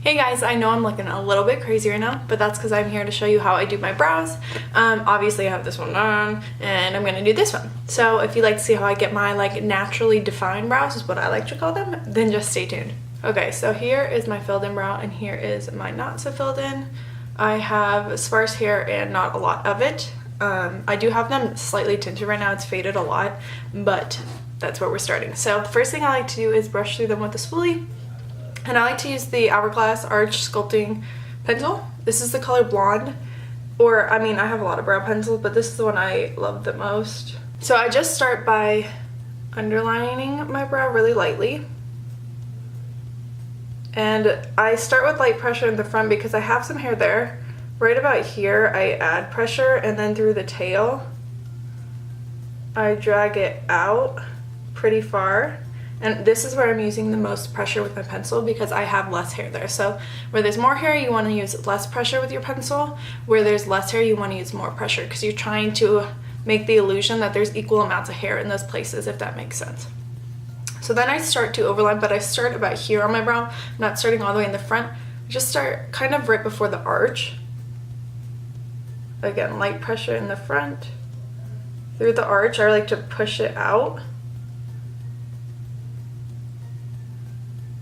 Hey guys, I know I'm looking a little bit crazy right now, but that's because I'm here to show you how I do my brows. Obviously I have this one on, and I'm gonna do this one. So if you like to see how I get my naturally defined brows, is what I like to call them, then just stay tuned. Okay, so here is my filled in brow, and here is my not so filled in. I have sparse hair and not a lot of it. I do have them slightly tinted right now. It's faded a lot, but that's where we're starting. So the first thing I like to do is brush through them with a spoolie. And I like to use the Hourglass Arch Sculpting Pencil. This is the color Blonde. Or, I mean, I have a lot of brow pencils, but this is the one I love the most. So I just start by underlining my brow really lightly. And I start with light pressure in the front because I have some hair there. Right about here, I add pressure, and then through the tail, I drag it out pretty far. And this is where I'm using the most pressure with my pencil because I have less hair there. So where there's more hair, you want to use less pressure with your pencil. Where there's less hair, you want to use more pressure because you're trying to make the illusion that there's equal amounts of hair in those places, if that makes sense. So then I start to overline, but I start about here on my brow. I'm not starting all the way in the front. I just start kind of right before the arch. Again, light pressure in the front. Through the arch, I like to push it out.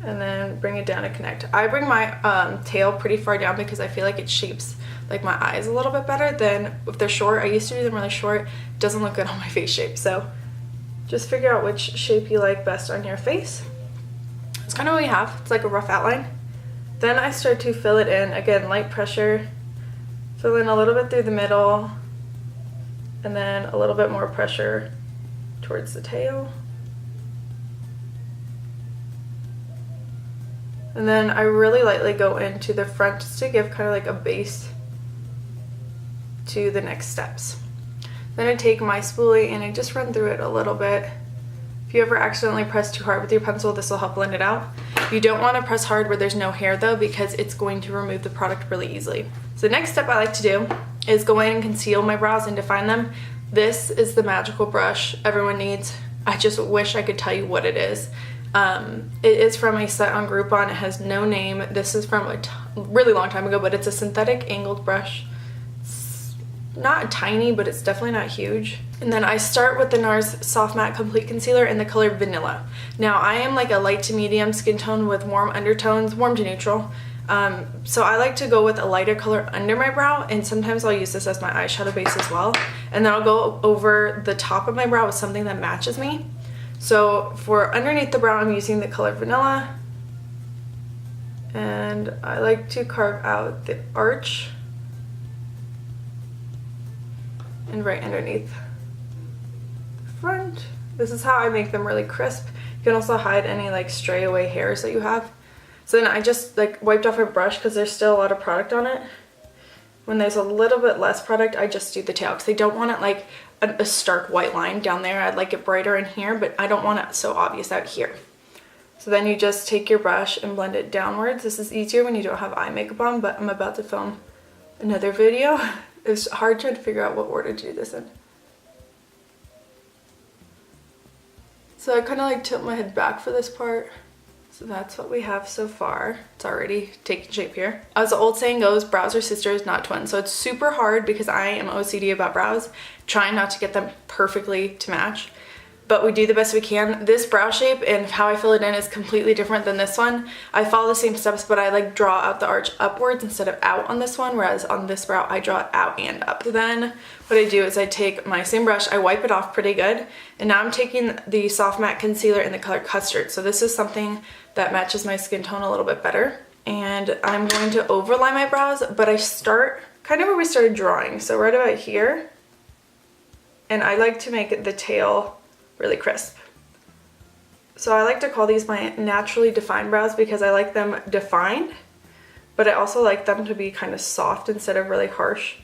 And then bring it down to connect. I bring my tail pretty far down because I feel like it shapes my eyes a little bit better than if they're short. I used to do them really short. It doesn't look good on my face shape. So just figure out which shape you like best on your face. That's kind of what we have. It's like a rough outline. Then I start to fill it in. Again, light pressure. Fill in a little bit through the middle. And then a little bit more pressure towards the tail. And then I really lightly go into the front just to give kind of like a base to the next steps. Then I take my spoolie and I just run through it a little bit. If you ever accidentally press too hard with your pencil, this will help blend it out. You don't want to press hard where there's no hair though, because it's going to remove the product really easily. So the next step I like to do is go in and conceal my brows and define them. This is the magical brush everyone needs. I just wish I could tell you what it is. It is from a set on Groupon. It has no name. This is from a really long time ago, but it's a synthetic angled brush. It's not tiny, but it's definitely not huge. And then I start with the NARS Soft Matte Complete Concealer in the color Vanilla. Now I am like a light to medium skin tone with warm undertones, warm to neutral. So I like to go with a lighter color under my brow, and sometimes I'll use this as my eyeshadow base as well. And then I'll go over the top of my brow with something that matches me. So for underneath the brow, I'm using the color Vanilla, and I like to carve out the arch and right underneath the front. This is how I make them really crisp. You can also hide any stray away hairs that you have. So then I just wiped off my brush because there's still a lot of product on it. When there's a little bit less product, I just do the tail because I don't want it a stark white line down there. I'd like it brighter in here, but I don't want it so obvious out here. So then you just take your brush and blend it downwards. This is easier when you don't have eye makeup on, but I'm about to film another video. It's hard trying to figure out what order to do this in. So I kind of tilt my head back for this part. So that's what we have so far. It's already taking shape here. As the old saying goes, brows are sisters, not twins. So it's super hard because I am OCD about brows, trying not to get them perfectly to match. But we do the best we can. This brow shape and how I fill it in is completely different than this one. I follow the same steps, but I draw out the arch upwards instead of out on this one, whereas on this brow I draw it out and up. So then what I do is I take my same brush, I wipe it off pretty good, and now I'm taking the Soft Matte Concealer in the color Custard. So this is something that matches my skin tone a little bit better. And I'm going to overline my brows, but I start kind of where we started drawing. So right about here. And I like to make the tail really crisp. So I like to call these my naturally defined brows because I like them defined, but I also like them to be kind of soft instead of really harsh.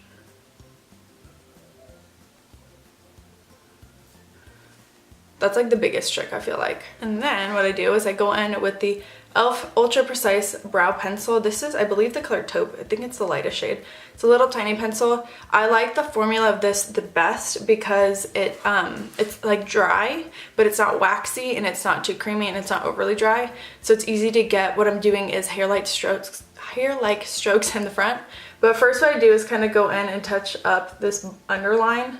That's the biggest trick, I feel like. And then what I do is I go in with the e.l.f. Ultra Precise Brow Pencil. This is, I believe, the color Taupe. I think it's the lightest shade. It's a little tiny pencil. I like the formula of this the best because it's dry, but it's not waxy and it's not too creamy and it's not overly dry. So it's easy to get. What I'm doing is highlight strokes hair-like strokes in the front. But first what I do is kind of go in and touch up this underline.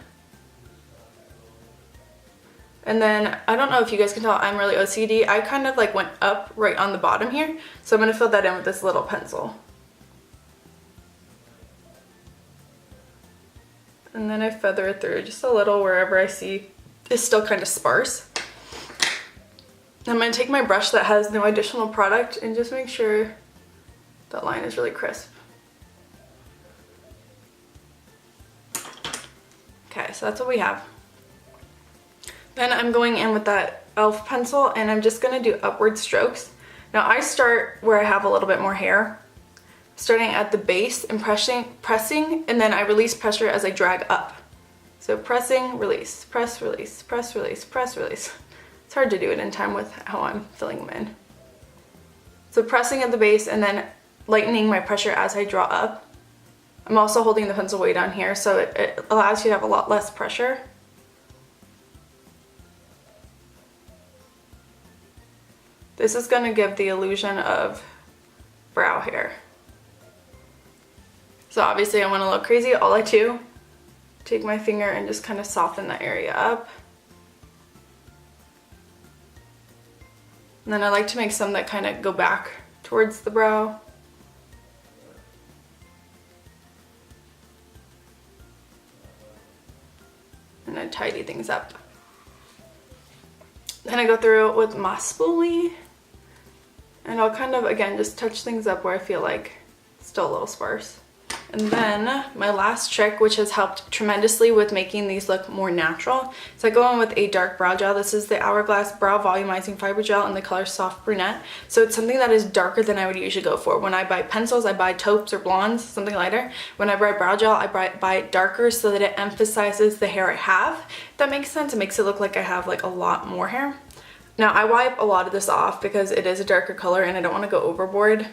And then, I don't know if you guys can tell, I'm really OCD. I kind of like went up right on the bottom here. So I'm going to fill that in with this little pencil. And then I feather it through just a little wherever I see it's still kind of sparse. I'm going to take my brush that has no additional product and just make sure that line is really crisp. Okay, so that's what we have. Then I'm going in with that e.l.f. pencil and I'm just going to do upward strokes. Now I start where I have a little bit more hair, starting at the base and pressing, and then I release pressure as I drag up. So pressing, release, press, release, press, release, press, release. It's hard to do it in time with how I'm filling them in. So pressing at the base and then lightening my pressure as I draw up. I'm also holding the pencil way down here, so it allows you to have a lot less pressure. This is going to give the illusion of brow hair. So obviously I want to look crazy. All I do, take my finger and just kind of soften that area up. And then I like to make some that kind of go back towards the brow. And then tidy things up. Then I go through with my spoolie. And I'll kind of, again, just touch things up where I feel like it's still a little sparse. And then my last trick, which has helped tremendously with making these look more natural, so I go in with a dark brow gel. This is the Hourglass Brow Volumizing Fiber Gel in the color Soft Brunette. So it's something that is darker than I would usually go for. When I buy pencils, I buy taupes or blondes, something lighter. When I buy brow gel, I buy it darker so that it emphasizes the hair I have. If that makes sense, it makes it look like I have like a lot more hair. Now I wipe a lot of this off because it is a darker color and I don't want to go overboard.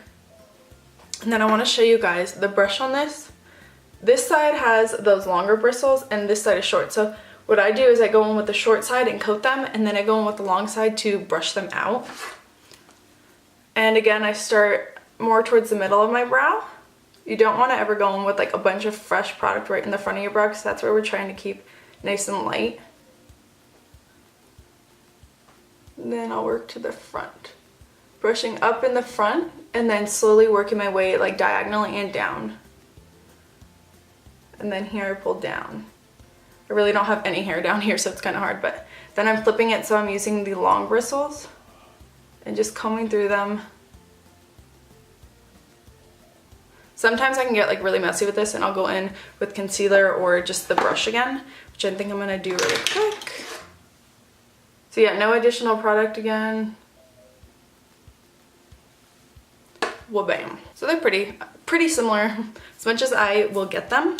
And then I want to show you guys the brush on this. This side has those longer bristles and this side is short. So what I do is I go in with the short side and coat them, and then I go in with the long side to brush them out. And again, I start more towards the middle of my brow. You don't want to ever go in with like a bunch of fresh product right in the front of your brow because that's where we're trying to keep nice and light. And then I'll work to the front. Brushing up in the front and then slowly working my way like diagonally and down. And then here I pull down. I really don't have any hair down here, so it's kind of hard, but then I'm flipping it so I'm using the long bristles and just combing through them. Sometimes I can get like really messy with this and I'll go in with concealer or just the brush again, which I think I'm gonna do really quick. So yeah, no additional product again. Well, bam. So they're pretty similar as much as I will get them.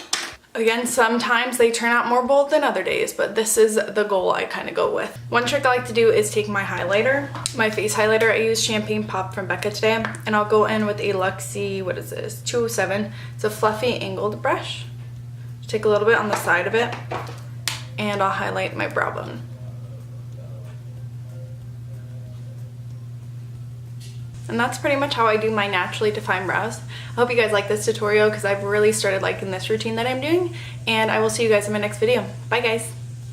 Again, sometimes they turn out more bold than other days, but this is the goal I kind of go with. One trick I like to do is take my highlighter, my face highlighter. I use Champagne Pop from Becca today, and I'll go in with a Luxie, what is this, 207. It's a fluffy angled brush. Take a little bit on the side of it, and I'll highlight my brow bone. And that's pretty much how I do my naturally defined brows. I hope you guys like this tutorial because I've really started liking this routine that I'm doing, and I will see you guys in my next video. Bye guys!